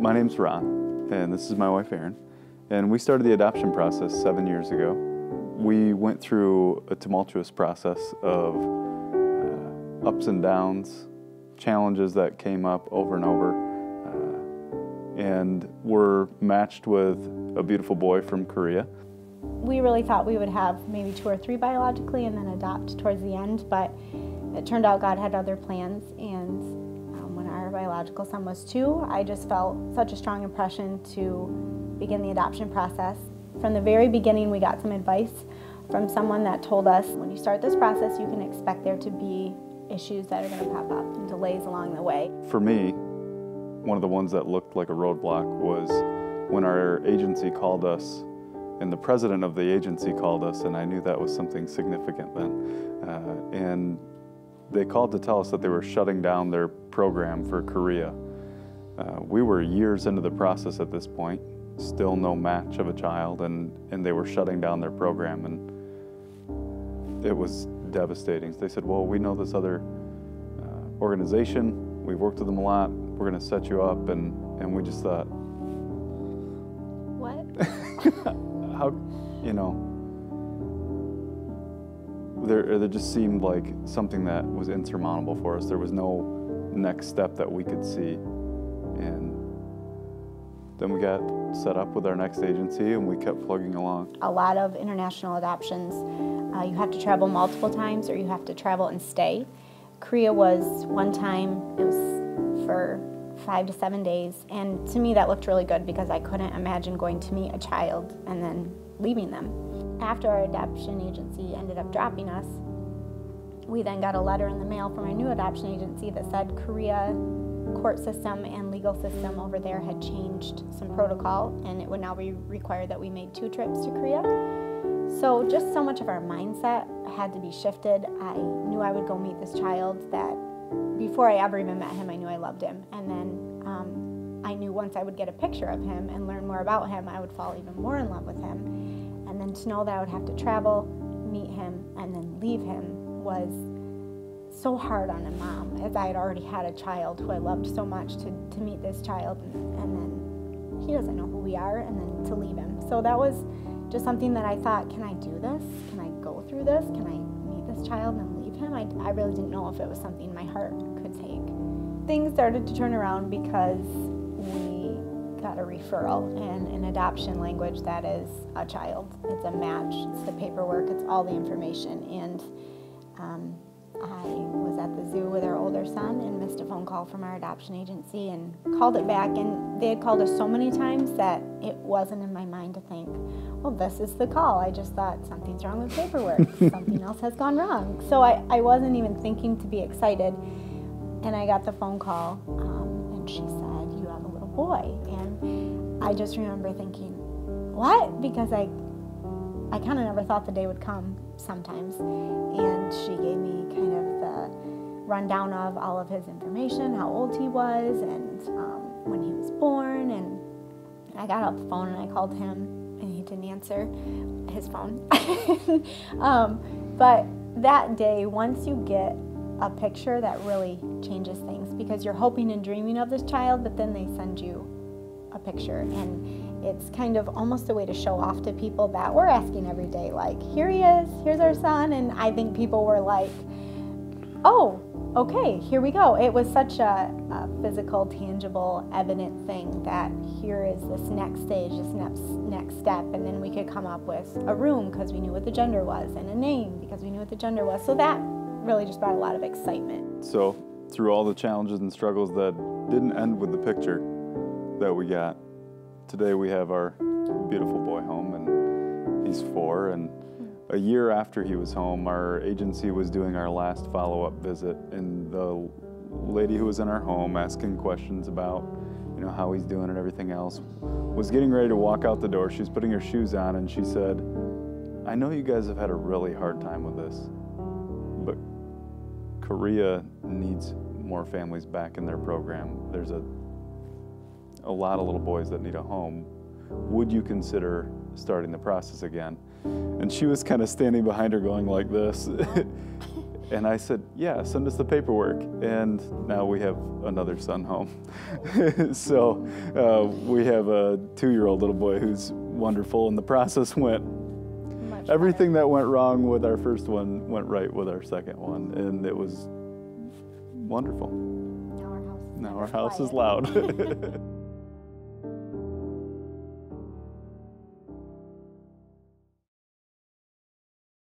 My name's Ron, and this is my wife Erin, and we started the adoption process 7 years ago. We went through a tumultuous process of ups and downs, challenges that came up over and over, and we're matched with a beautiful boy from Korea. We really thought we would have maybe 2 or 3 biologically and then adopt towards the end, but it turned out God had other plans, and when our biological son was 2, I just felt such a strong impression to begin the adoption process. From the very beginning, we got some advice from someone that told us, when you start this process, you can expect there to be issues that are going to pop up and delays along the way. For me, one of the ones that looked like a roadblock was when our agency called us, and the president of the agency called us, and I knew that was something significant then. And they called to tell us that they were shutting down their program for Korea. We were years into the process at this point, still no match of a child, and they were shutting down their program, and it was devastating. They said, well, we know this other organization, we've worked with them a lot, we're going to set you up, and we just thought, what? How, you know, there just seemed like something that was insurmountable for us. There was no next step that we could see. And then we got set up with our next agency, and we kept plugging along. A lot of international adoptions, you have to travel multiple times, or you have to travel and stay. Korea was one time, it was for 5 to 7 days, and to me that looked really good because I couldn't imagine going to meet a child and then leaving them. After our adoption agency ended up dropping us, we then got a letter in the mail from our new adoption agency that said Korea court system and legal system over there had changed some protocol, and it would now be required that we made 2 trips to Korea. So just so much of our mindset had to be shifted. I knew I would go meet this child that before I ever even met him, I knew I loved him. And then I knew once I would get a picture of him and learn more about him, I would fall even more in love with him. And then to know that I would have to travel, meet him, and then leave him was so hard on a mom, as I had already had a child who I loved so much, to meet this child, and then he doesn't know who we are, and then to leave him. So that was just something that I thought, can I do this? Can I go through this? Can I meet this child and leave him? I really didn't know if it was something my heart could take. Things started to turn around because we got a referral, and an adoption language that is a child. It's a match, it's the paperwork, it's all the information. And I was at the zoo with our older son and missed a phone call from our adoption agency and called it back, and they had called us so many times that it wasn't in my mind to think, well, this is the call. I just thought something's wrong with paperwork, something else has gone wrong. So I wasn't even thinking to be excited, and I got the phone call, and she said, you have a little boy. And I just remember thinking, what? Because I kind of never thought the day would come sometimes. And she gave me kind of the rundown of all of his information, how old he was, and when he was born. And I got off the phone and I called him, and he didn't answer his phone. But that day, once you get a picture, that really changes things, because you're hoping and dreaming of this child, but then they send you a picture, and it's kind of almost a way to show off to people that we're asking every day, like, here he is, here's our son. And I think people were like, oh, okay, here we go. It was such a physical, tangible, evident thing that here is this next stage, this next step, and then we could come up with a room because we knew what the gender was, and a name because we knew what the gender was. So that really just brought a lot of excitement. So through all the challenges and struggles that didn't end with the picture that we got, today we have our beautiful boy home, and he's 4. And a year after he was home, our agency was doing our last follow-up visit, and the lady who was in our home asking questions about, you know, how he's doing and everything else, was getting ready to walk out the door. She was putting her shoes on, and she said, I know you guys have had a really hard time with this, but Korea needs more families back in their program. There's a lot of little boys that need a home. Would you consider starting the process again? And she was kind of standing behind her going like this. And I said, yeah, send us the paperwork. And now we have another son home. So we have a 2-year-old little boy who's wonderful, and the process went, everything that went wrong with our first one went right with our second one, and it was wonderful. Now our house is loud.